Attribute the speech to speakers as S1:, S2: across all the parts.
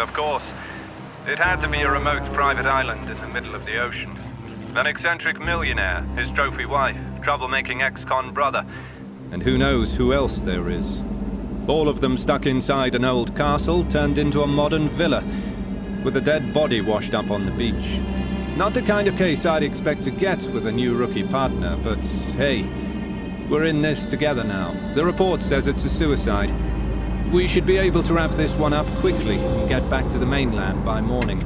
S1: Of course. It had to be a remote private island in the middle of the ocean. An eccentric millionaire, his trophy wife, troublemaking ex-con brother.
S2: And who knows who else there is. All of them stuck inside an old castle turned into a modern villa, with a dead body washed up on the beach. Not the kind of case I'd expect to get with a new rookie partner, but hey, we're in this together now. The report says it's a suicide. We should be able to wrap this one up quickly and get back to the mainland by morning.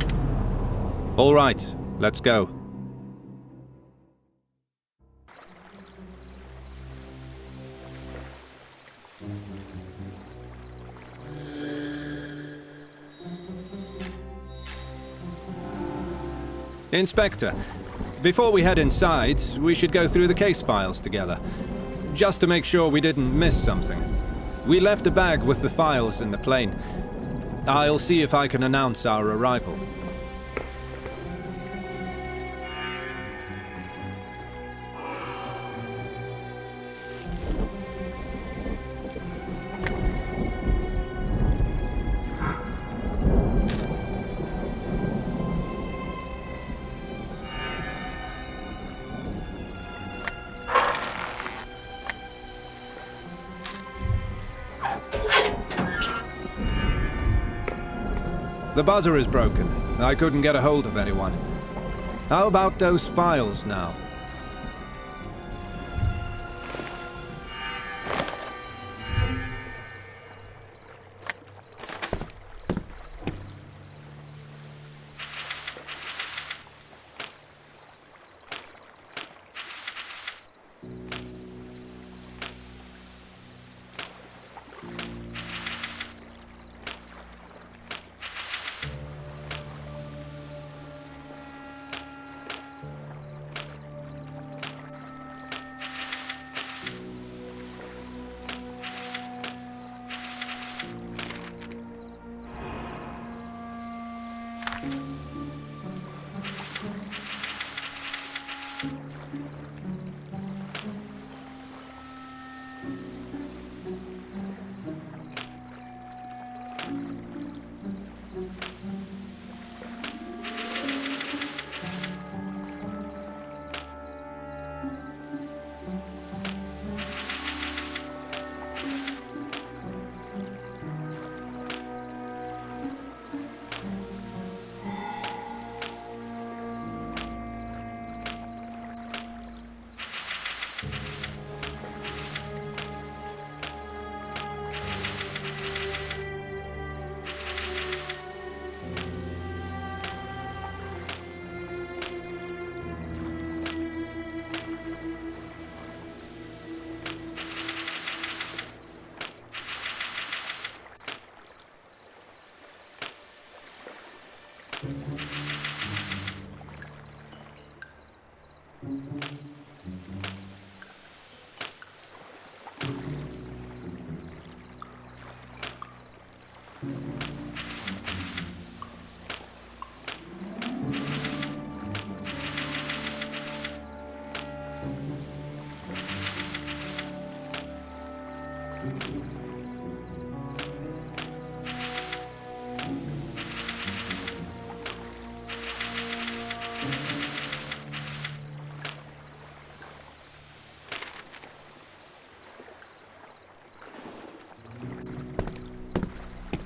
S2: All right, let's go. Inspector, before we head inside, we should go through the case files together, just to make sure we didn't miss something. We left a bag with the files in the plane. I'll see if I can announce our arrival. The buzzer is broken. I couldn't get a hold of anyone. How about those files now?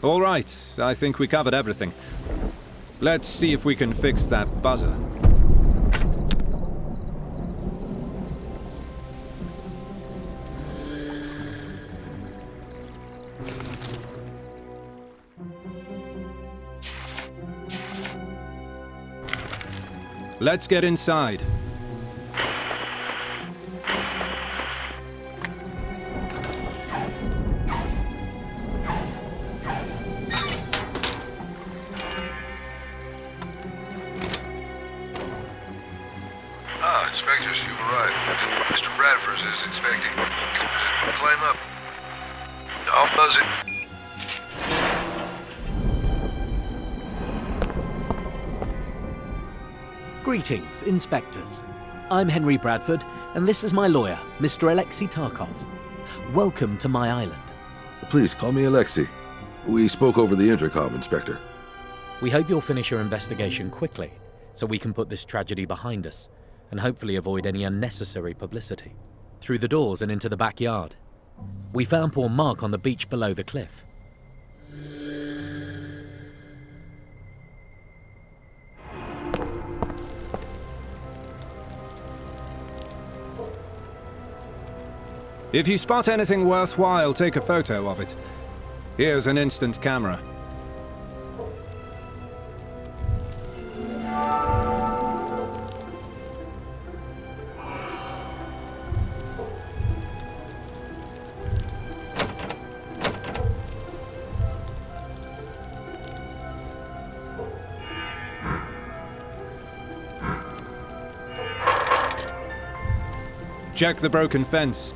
S2: All right, I think we covered everything. Let's see if we can fix that buzzer. Let's get inside.
S3: Inspectors, you've arrived. Mr. Bradford is expecting to climb up. I'll buzz it.
S4: Greetings, inspectors. I'm Henry Bradford, and this is my lawyer, Mr. Alexei Tarkov. Welcome to my island.
S3: Please call me Alexei. We spoke over the intercom, Inspector.
S4: We hope you'll finish your investigation quickly, so we can put this tragedy behind us, and hopefully avoid any unnecessary publicity. Through the doors and into the backyard. We found poor Mark on the beach below the cliff.
S2: If you spot anything worthwhile, take a photo of it. Here's an instant camera. Check the broken fence.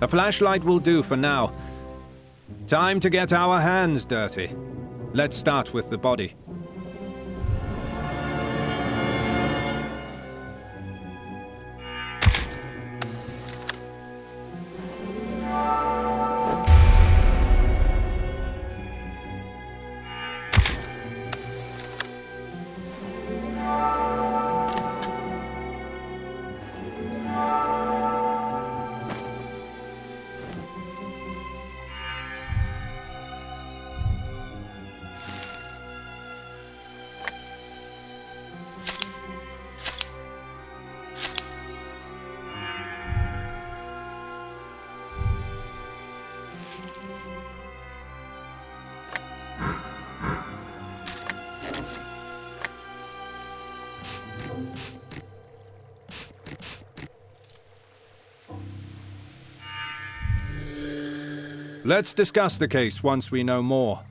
S2: A flashlight will do for now. Time to get our hands dirty. Let's start with the body. Let's discuss the case once we know more.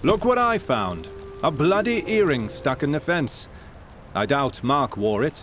S2: Look what I found. A bloody earring stuck in the fence. I doubt Mark wore it.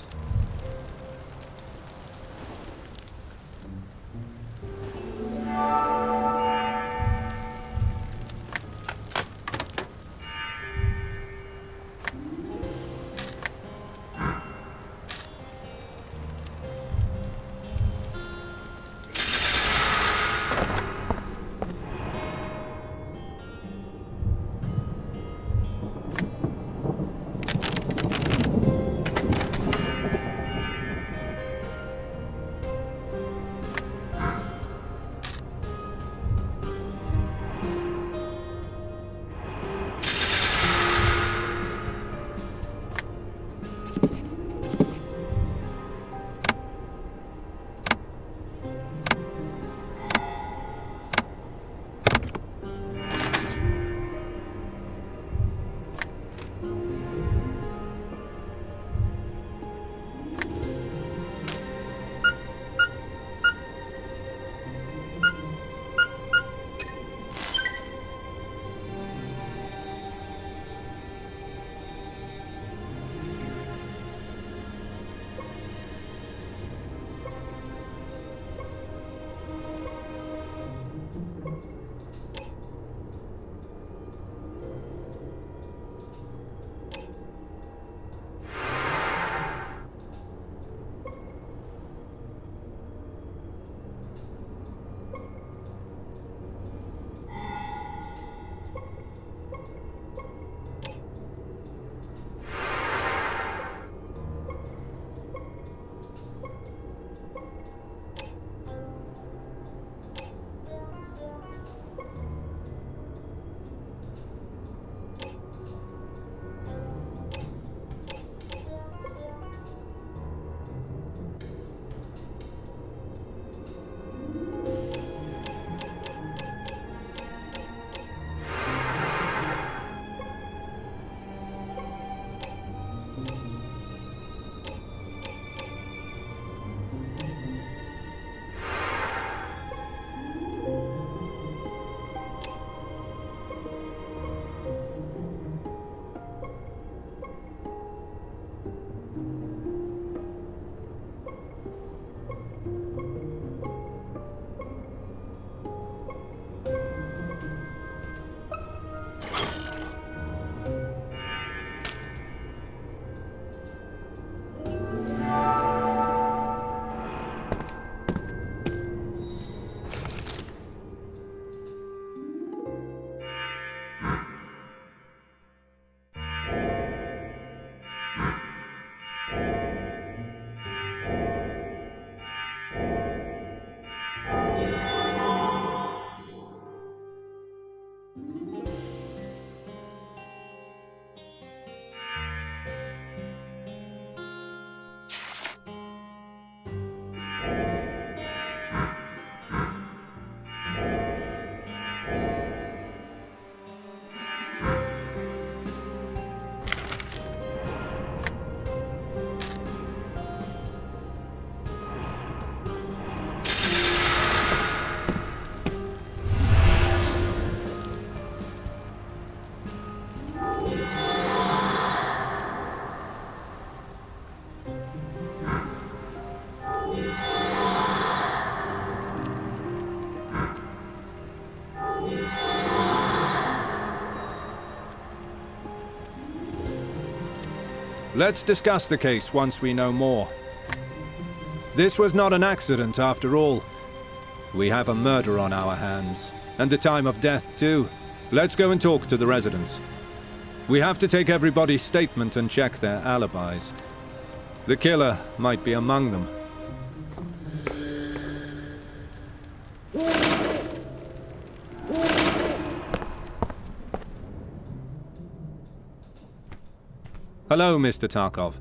S2: Let's discuss the case once we know more. This was not an accident after all. We have a murder on our hands, and the time of death too. Let's go and talk to the residents. We have to take everybody's statement and check their alibis. The killer might be among them. Hello, Mr. Tarkov.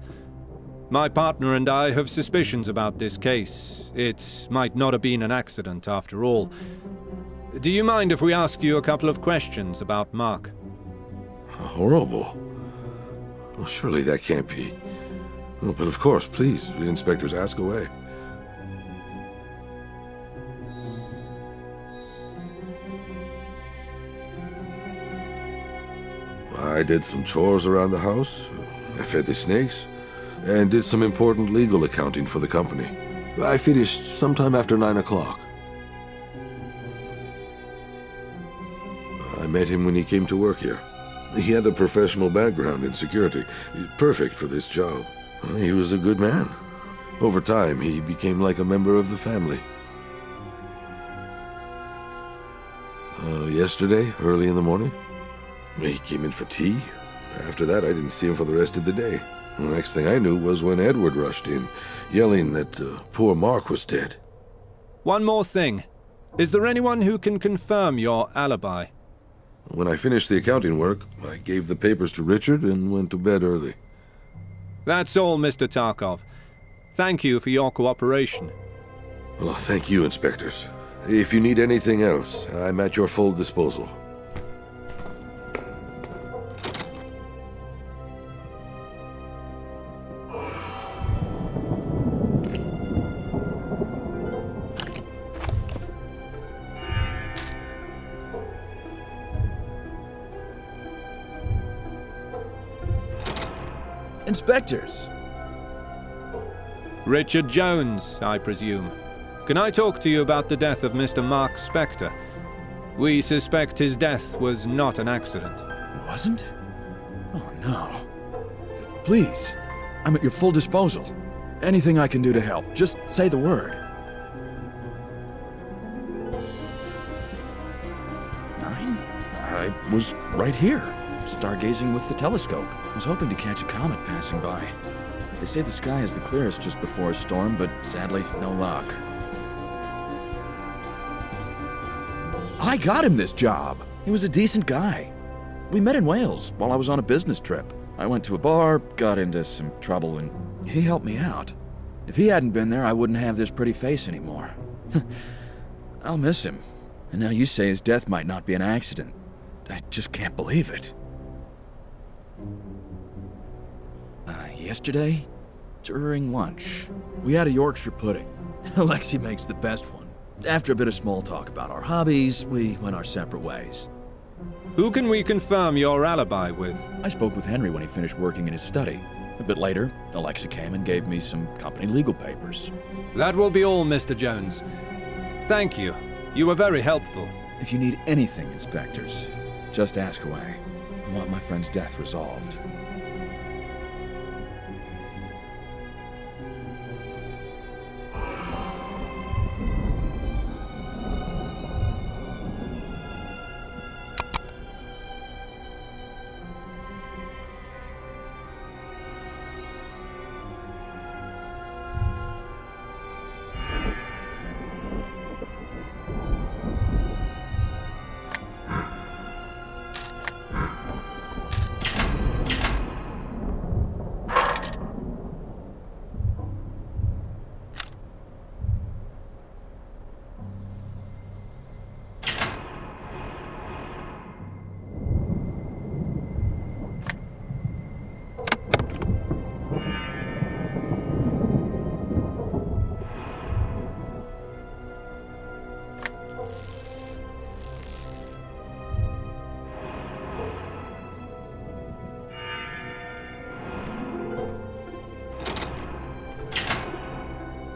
S2: My partner and I have suspicions about this case. It might not have been an accident after all. Do you mind if we ask you a couple of questions about Mark?
S3: Horrible. Well, surely that can't be. Well, but of course, please, the inspectors, ask away. I did some chores around the house, I fed the snakes, and did some important legal accounting for the company. I finished sometime after 9 o'clock. I met him when he came to work here. He had a professional background in security, perfect for this job. He was a good man. Over time, he became like a member of the family. Yesterday, early in the morning, he came in for tea. After that, I didn't see him for the rest of the day. The next thing I knew was when Edward rushed in, yelling that poor Mark was dead.
S2: One more thing. Is there anyone who can confirm your alibi?
S3: When I finished the accounting work, I gave the papers to Richard and went to bed early.
S2: That's all, Mr. Tarkov. Thank you for your cooperation.
S3: Well, thank you, inspectors. If you need anything else, I'm at your full disposal.
S5: Inspectors!
S2: Richard Jones, I presume. Can I talk to you about the death of Mr. Mark Spector? We suspect his death was not an accident.
S5: It wasn't? Oh no. Please, I'm at your full disposal. Anything I can do to help, just say the word. 9? I was right here, stargazing with the telescope. I was hoping to catch a comet passing by. They say the sky is the clearest just before a storm, but sadly, no luck. I got him this job. He was a decent guy. We met in Wales while I was on a business trip. I went to a bar, got into some trouble, and he helped me out. If he hadn't been there, I wouldn't have this pretty face anymore. I'll miss him. And now you say his death might not be an accident. I just can't believe it. Yesterday, during lunch, we had a Yorkshire pudding. Alexi makes the best one. After a bit of small talk about our hobbies, we went our separate ways.
S2: Who can we confirm your alibi with?
S5: I spoke with Henry when he finished working in his study. A bit later, Alexa came and gave me some company legal papers.
S2: That will be all, Mr. Jones. Thank you. You were very helpful.
S5: If you need anything, inspectors, just ask away. I want my friend's death resolved.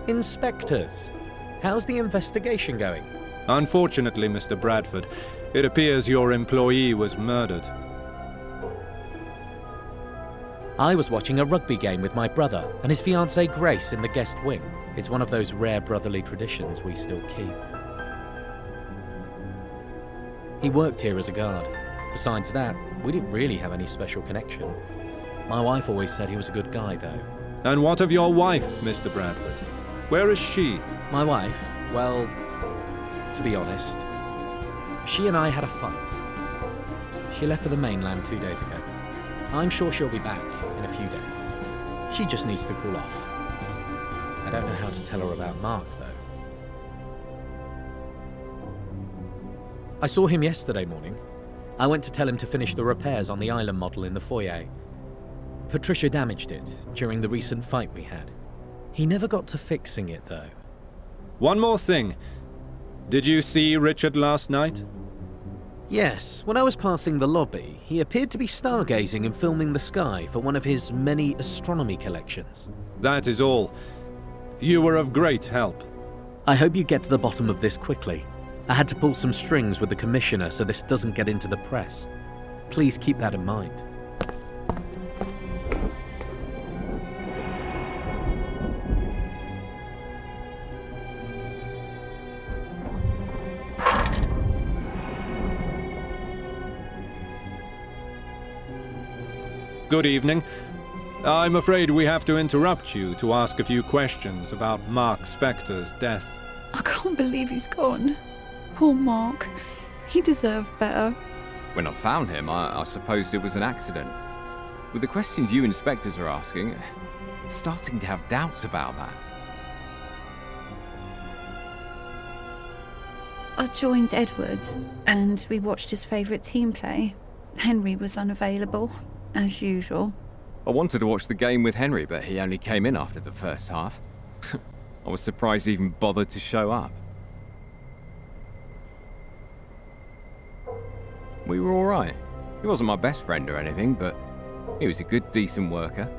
S4: Inspectors, how's the investigation going?
S2: Unfortunately, Mr. Bradford, it appears your employee was murdered.
S4: I was watching a rugby game with my brother and his fiancée Grace in the guest wing. It's one of those rare brotherly traditions we still keep. He worked here as a guard. Besides that, we didn't really have any special connection. My wife always said he was a good guy, though.
S2: And what of your wife, Mr. Bradford? Where is she?
S4: My wife? Well, to be honest, she and I had a fight. She left for the mainland 2 days ago. I'm sure she'll be back in a few days. She just needs to cool off. I don't know how to tell her about Mark, though. I saw him yesterday morning. I went to tell him to finish the repairs on the island model in the foyer. Patricia damaged it during the recent fight we had. He never got to fixing it, though.
S2: One more thing. Did you see Richard last night?
S4: Yes, when I was passing the lobby, he appeared to be stargazing and filming the sky for one of his many astronomy collections.
S2: That is all. You were of great help.
S4: I hope you get to the bottom of this quickly. I had to pull some strings with the Commissioner so this doesn't get into the press. Please keep that in mind.
S2: Good evening. I'm afraid we have to interrupt you to ask a few questions about Mark Spector's death.
S6: I can't believe he's gone. Poor Mark. He deserved better.
S7: When I found him, I supposed it was an accident. With the questions you inspectors are asking, I'm starting to have doubts about that.
S6: I joined Edwards, and we watched his favourite team play. Henry was unavailable, as usual.
S7: I wanted to watch the game with Henry, but he only came in after the first half. I was surprised he even bothered to show up. We were alright. He wasn't my best friend or anything, but he was a good, decent worker.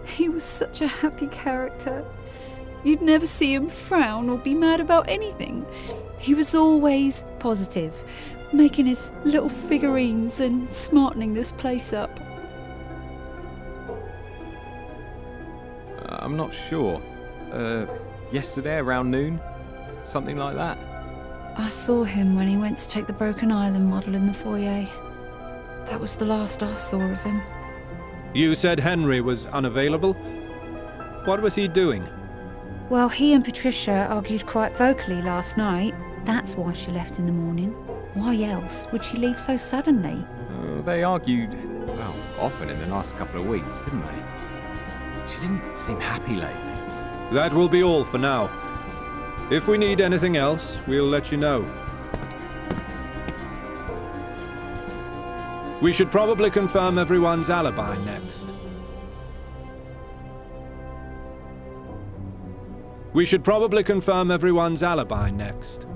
S6: He was such a happy character. You'd never see him frown or be mad about anything. He was always positive, making his little figurines and smartening this place up.
S7: I'm not sure. Yesterday around noon? Something like that?
S6: I saw him when he went to take the Broken Island model in the foyer. That was the last I saw of him.
S2: You said Henry was unavailable? What was he doing?
S6: Well, he and Patricia argued quite vocally last night. That's why she left in the morning. Why else would she leave so suddenly?
S7: They argued, well, often in the last couple of weeks, didn't they? She didn't seem happy lately.
S2: That will be all for now. If we need anything else, we'll let you know. We should probably confirm everyone's alibi next. We should probably confirm everyone's alibi next.